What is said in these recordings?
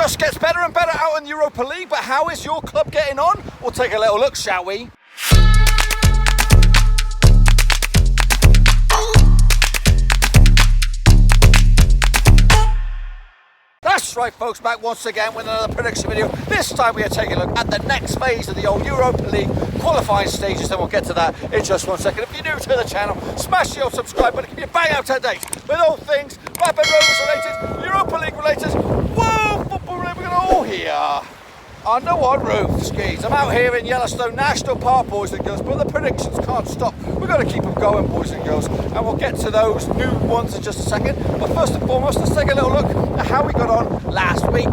just gets better and better out in the Europa League, but how is your club getting on? We'll take a little look, shall we? That's right, folks, back once again with another prediction video. This time we are taking a look at the next phase of the old Europa League qualifying stages, and we'll get to that in just 1 second. If you're new to the channel, smash the old subscribe button to keep you bang out to date with all things Rapid Rovers related, Europa League related, world football related, all here. I know on roof skis. I'm out here in Yellowstone National Park, boys and girls, but the predictions can't stop. We've got to keep them going, boys and girls, and we'll get to those new ones in just a second. But first and foremost, let's take a little look at how we got on last week.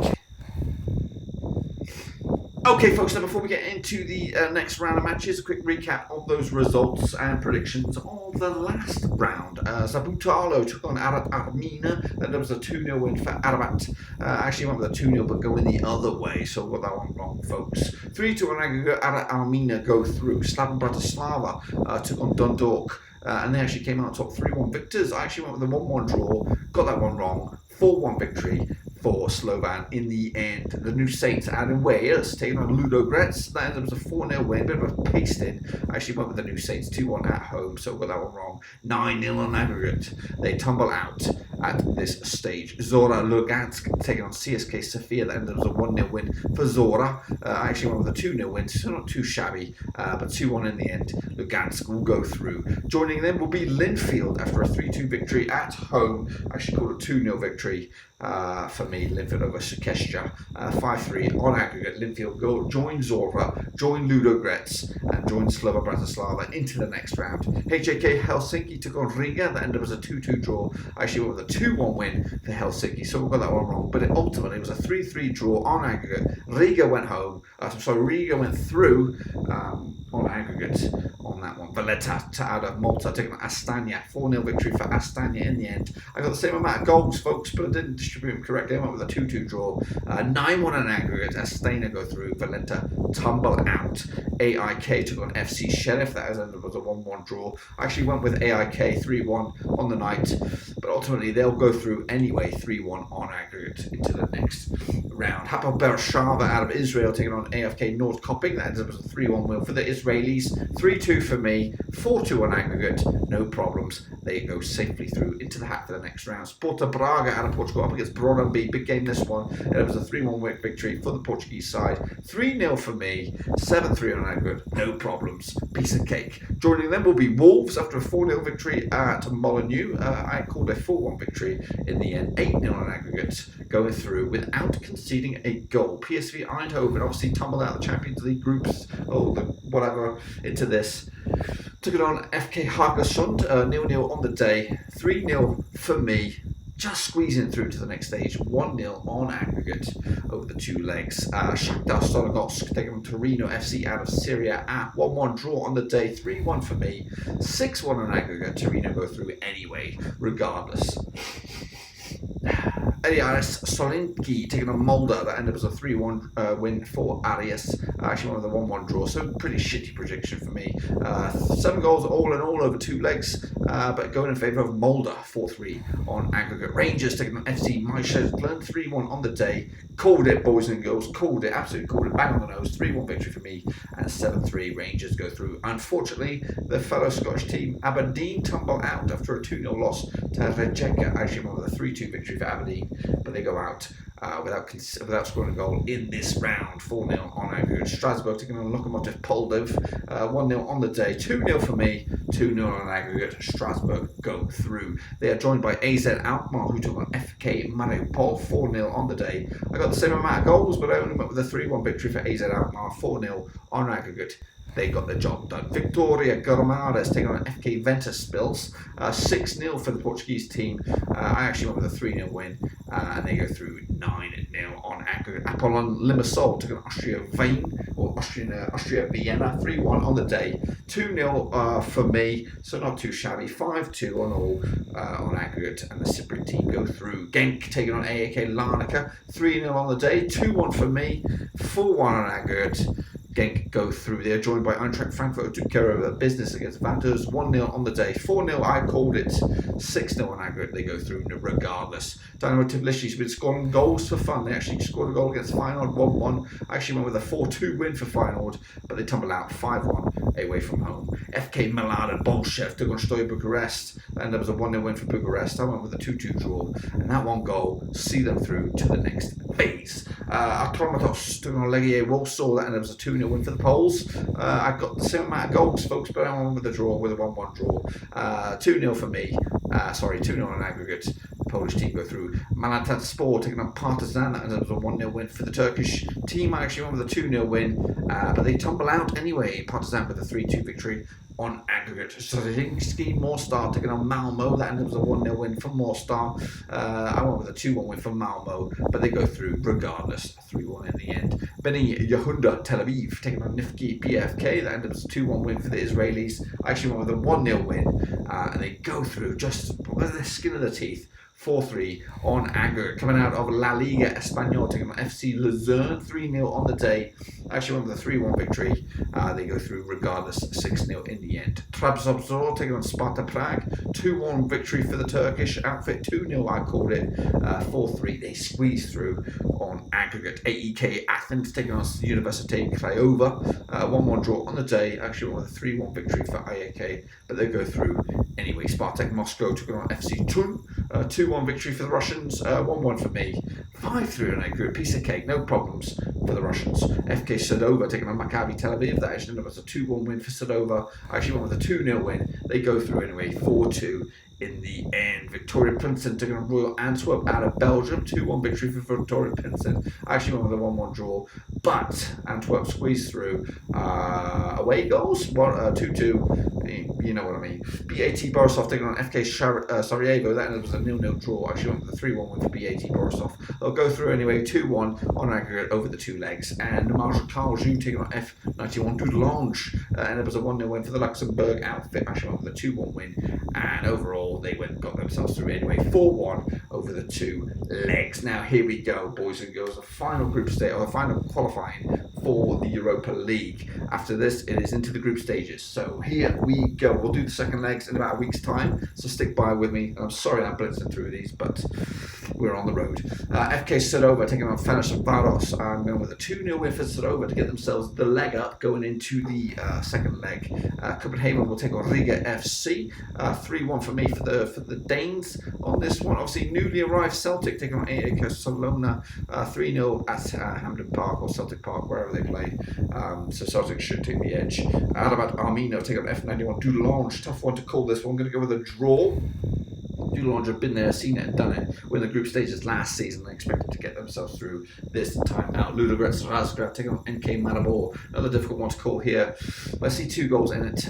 Okay, folks, now before we get into the next round of matches, a quick recap of those results and predictions of the last round. Zabutalo took on Ararat-Armenia, and there was a 2-0 win for Ararat. Actually went with a 2-0, but going the other way, so got that one wrong, folks. 3-2 on aggregate, Ararat-Armenia go through. Slaven Bratislava took on Dundalk, and they actually came out top 3-1 victors. I actually went with a 1-1 draw, got that one wrong. 4-1 victory for Slovan in the end. The New Saints out in Wales taking on Ludogorets. That ended up as a 4-0 win, bit of a pasting. I actually went with the New Saints 2-1 at home, so got that one wrong. 9-0 on aggregate. They tumble out at this stage. Zora Lugansk taking on CSK Sofia. That ended up as a 1-0 win for Zora. I actually went with a 2-0 win, so not too shabby, but 2-1 in the end. Lugansk will go through. Joining them will be Linfield after a 3-2 victory at home. I actually called a 2-0 victory for me, Linfield over Shekestia, 5-3 on aggregate. Linfield go join Zora, join Ludogorets, and join Slovan Bratislava into the next round. HNK Helsinki took on Riga. That ended up as a 2-2 draw. I actually went with a 2-1 win for Helsinki, so we got that one wrong. But it ultimately was a 3-3 draw on aggregate. Riga went home. Riga went through on aggregate on that one. Valletta out of Malta taking on Astana. 4-0 victory for Astana in the end. I got the same amount of goals, folks, but I didn't distribute them correctly. I went with a 2-2 draw. 9-1 on aggregate. Astana go through. Valletta tumble out. AIK took on FC Sheriff. That was a 1-1 draw. I actually went with AIK 3-1 on the night, but ultimately they'll go through anyway. 3-1 on aggregate into the next round. Hapoel Beersheva out of Israel taking on AFK North Kopping. That ends up as a 3-1 win for the Israelis. 3-2 for me. 4-2 on aggregate. No problems. They go safely through into the hat for the next round. Sparta Braga out of Portugal up against Brøndby. Big game this one. It was a 3-1 victory for the Portuguese side. 3-0 for me. 7-3 on aggregate. No problems. Piece of cake. Joining them will be Wolves after a 4-0 victory at Molyneux. I called a 4-1 victory in the end. 8-0 on aggregate. Going through without conceding a goal. PSV Eindhoven obviously tumbled out of the Champions League groups, whatever, into this. Took it on FK Haugesund, 0-0 on the day. 3-0 for me. Just squeezing through to the next stage. 1-0 on aggregate over the two legs. Shakhtar Donetsk taking on Torino FC out of Syria at 1-1 draw on the day. 3-1 for me. 6-1 on aggregate. Torino go through anyway, regardless. Arias Solinki taking on Molde. That ended up as a 3-1 win for Arias. Actually one of the 1-1 draw, so pretty shitty prediction for me. 7 goals all in all over 2 legs, but going in favour of Molde. 4-3 on aggregate. Rangers taking on FC Midtjylland. 3-1 on the day. Called it, boys and girls. Called it, absolutely called it. Bang on the nose. 3-1 victory for me, and 7-3 Rangers go through. Unfortunately, the fellow Scottish team Aberdeen tumble out after a 2-0 loss to Rijeka. Actually one with a 3-2 victory for Aberdeen, but they go out without scoring a goal in this round. 4-0 on aggregate. Strasbourg taking on Lokomotiv Plovdiv. 1-0 on the day. 2-0 for me. 2-0 on aggregate. Strasbourg go through. They are joined by AZ Alkmaar, who took on FK Maribor. 4-0 on the day. I got the same amount of goals, but I only went with a 3-1 victory for AZ Alkmaar. 4-0 on aggregate. They got the job done. Victoria Guimarães taking on FK Ventspils. 6-0 for the Portuguese team. I actually went with a 3-0 win, and they go through 9-0 on aggregate. Apollon Limassol took on Austria Vienna. 3-1 on the day. 2-0 for me, so not too shabby. 5-2 on all on aggregate, and the Cypriot team go through. Genk taking on AEK Larnaca. 3-0 on the day. 2-1 for me. 4-1 on aggregate. Genk go through. They are joined by Eintracht Frankfurt, who took care of business against Vantas 1-0 on the day. 4-0, I called it. 6-0 on aggregate, they go through regardless. Dynamo Tbilissi's been scoring goals for fun. They actually scored a goal against Feyenoord 1-1. Actually went with a 4-2 win for Feyenoord, but they tumbled out 5-1 away from home. FK Milan and Bolshev took on Steaua Bucureşti, and there was a 1-0 win for Bucureşti. I went with a 2-2 draw, and that one goal see them through to the next phase. Atromitos took on Legia Warsaw, and there was a 2-0 win for the Poles. I got the same amount of goals, folks, but I went with a draw, with a 1-1 draw. 2-0 for me. 2-0 on aggregate. The Polish team go through. Malatyaspor taking on Partizan, and there was a 1-0 win for the Turkish team. I actually went with a 2-0 win, but they tumble out anyway. Partizan with a 3-2 victory on aggregate. Strazinski Mostar taking on Malmö. That ended was a 1-0 win for Mostar. I went with a 2-1 win for Malmö, but they go through regardless. 3-1 in the end. Bnei Yehuda Tel Aviv taking on Nifki PFK. That ended was a 2-1 win for the Israelis. I actually went with a 1-0 win, and they go through just with the skin of the teeth. 4-3 on aggregate. Coming out of La Liga Español, taking on FC Luzern, 3-0 on the day. Actually went with a 3-1 victory. They go through regardless, 6-0 in the end. Trabzonspor taking on Sparta Prague, 2-1 victory for the Turkish outfit. 2-0 I called it. 4-3 they squeeze through on aggregate. AEK Athen taking on University Craiova, 1-1 draw on the day. Actually went with a 3-1 victory for AEK, but they go through anyway. Spartak Moscow took on FC Thun, 2-1 victory for the Russians, 1-1 for me. 5-3 on aggregate, piece of cake, no problems for the Russians. FK Sūduva taking on Maccabi Tel Aviv. That actually was a 2-1 win for Sūduva. I actually went with a 2-0 win. They go through anyway, 4-2 in the end. Victoria Princeton taking on Royal Antwerp out of Belgium. 2-1 victory for Victoria Princeton. I actually went with a 1-1 draw, but Antwerp squeezed through. Away goals, 2-2. You know what I mean. BATE Borisov taking on FK Sarajevo. That was a 0-0 draw. I actually went with a 3-1 win for BATE Borisov. They'll go through anyway, 2-1 on aggregate over the two legs. And Maribor taking on F91 Dudelange. And it was a 1-0 win for the Luxembourg outfit. I actually went with a 2-1 win. And overall, they got themselves through anyway, 4-1 over the two legs. Now here we go, boys and girls, the final group stage, or the final qualifying for the Europa League. After this, it is into the group stages. So here we go. We'll do the second legs in about a week's time, so stick by with me. I'm sorry I'm blitzing through these, but we're on the road. FK Sūduva taking on Ferencvárosi. I'm going with a 2-0 win for Sūduva to get themselves the leg up going into the second leg. København will take on Riga FC. 3-1 for me for the Danes on this one. Obviously, newly arrived Celtic taking on AIK Solna. 3-0 at Hampden Park or Celtic Park, wherever they play. So Celtic should take the edge. Ararat-Armenia take on F91 Dudelange. Tough one to call this one. I'm going to go with a draw. Dudelange have been there, seen it and done it. Win the group stages last season. They expected to get themselves through this time out. Ludogorets Razgrad taking on HNK Maribor. Another difficult one to call here. I see 2 goals in it,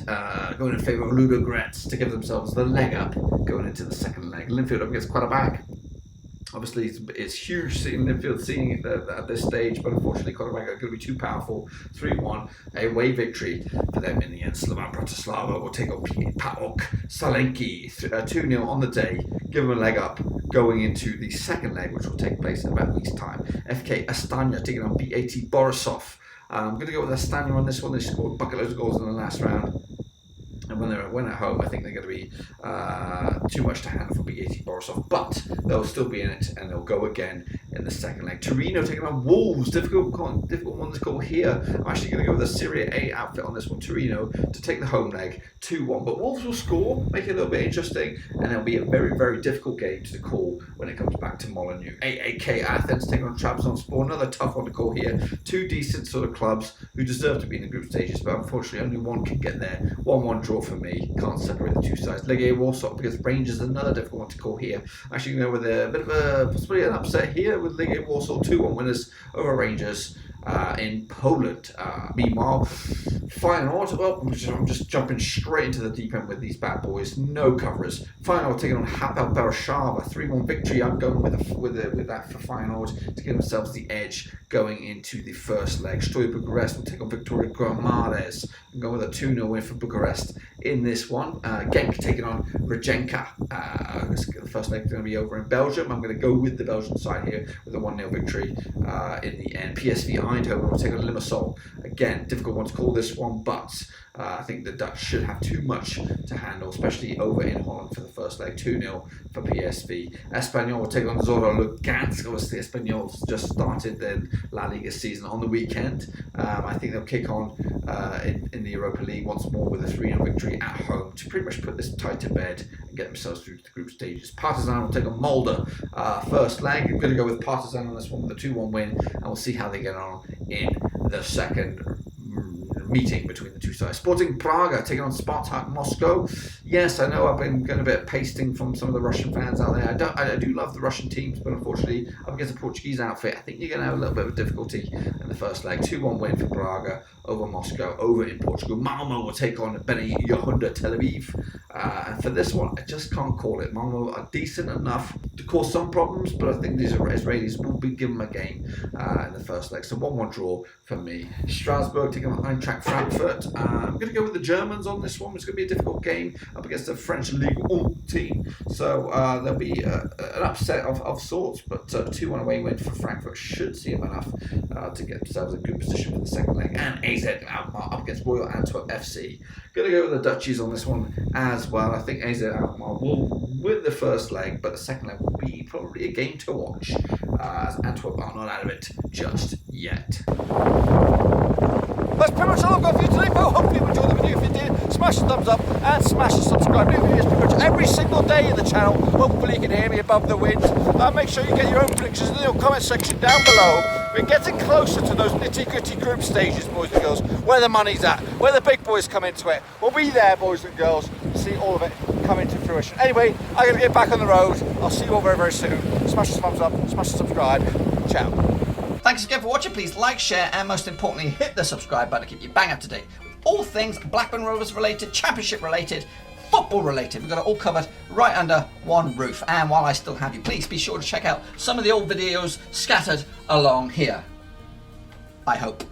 going in favour of Ludogorets to give themselves the leg up going into the second leg. Linfield up against Qarabağ. Obviously, it's huge seeing Linfield seeing it at this stage, but unfortunately, Qarabağ are going to be too powerful. 3-1 away victory for them in the end. Slovan Bratislava will take on PAOK Salenki 2-0 on the day, give them a leg up going into the second leg, which will take place in about a week's time. FK Astana taking on BATE Borisov. I'm going to go with Astana on this one. They scored bucket loads of goals in the last round. And when at home, I think they're going to be too much to handle for BATE Borisov, but they'll still be in it, and they'll go again in the second leg. Torino taking on Wolves, difficult one to call here. I'm actually going to go with a Serie A outfit on this one, Torino, to take the home leg, 2-1. But Wolves will score, make it a little bit interesting, and it'll be a very, very difficult game to call when it comes back to Molyneux. AEK Athens taking on Trabzonspor, another tough one to call here. 2 decent sort of clubs who deserve to be in the group stages, but unfortunately only one can get there. 1-1 draw for me. Can't separate the two sides. Legia Warsaw because Rangers, another difficult one to call here. Actually, you know, with a bit of a possibly an upset here with Legia Warsaw 2-1 winners over Rangers in Poland. Meanwhile, Feyenoord, well, I'm just jumping straight into the deep end with these bad boys. No coverers. Feyenoord taking on Hapoel Sheva, 3-1 victory. I'm going with that for Feyenoord to give themselves the edge going into the first leg. Steaua Bucureşti will take on Victoria Guimarães and go with a 2-0 win for Bucharest in this one. Genk taking on Rijeka. The first leg is going to be over in Belgium. I'm going to go with the Belgian side here with a 1-0 victory in the end. PSV Eindhoven will take on Limassol. Again, difficult one to call this one, but I think the Dutch should have too much to handle, especially over in Holland for the first leg. 2-0 for PSV. Espanyol will take on Zorro Lugansk. Obviously, Espanyol's just started their La Liga season on the weekend. I think they'll kick on in the Europa League once more with a 3-0 victory at home to pretty much put this tie to bed and get themselves through to the group stages. Partizan will take on Molde. First leg, I'm going to go with Partizan on this one with a 2-1 win, and we'll see how they get on in the second meeting between the two sides. Sporting Praga taking on Spartak Moscow. Yes, I know I've been getting a bit of pasting from some of the Russian fans out there. I do love the Russian teams, but unfortunately, up against a Portuguese outfit, I think you're going to have a little bit of difficulty in the first leg. 2-1 win for Braga over Moscow, over in Portugal. Malmö will take on Bnei Yehuda Tel Aviv. And for this one, I just can't call it. Malmö are decent enough to cause some problems, but I think these Israelis will be given a game in the first leg. So 1-1 draw for me. Strasbourg taking on Eintracht Frankfurt. I'm going to go with the Germans on this one. It's going to be a difficult game up against a French Ligue 1 team. So there'll be an upset of sorts, but 2-1 away win for Frankfurt should see them enough to get themselves in a good position for the second leg. And AZ Alkmaar up against Royal Antwerp FC. Going to go with the Dutchies on this one as well. I think AZ Alkmaar will win the first leg, but the second leg will be probably a game to watch as Antwerp are not out of it just yet. That's pretty much all I've got for you today, folks. Hopefully you enjoyed the video. If you did, smash the thumbs up and smash the subscribe. New videos pretty much every single day in the channel. Hopefully you can hear me above the wind. Make sure you get your own predictions in the comment section down below. We're getting closer to those nitty-gritty group stages, boys and girls, where the money's at, where the big boys come into it. We'll be there, boys and girls, to see all of it come into fruition. Anyway, I'm going to get back on the road. I'll see you all very, very soon. Smash the thumbs up, smash the subscribe. Ciao. Thanks again for watching. Please like, share, and most importantly, hit the subscribe button to keep you bang up to date with all things Blackburn Rovers related, Championship related, football related. We've got it all covered right under one roof. And while I still have you, please be sure to check out some of the old videos scattered along here. I hope.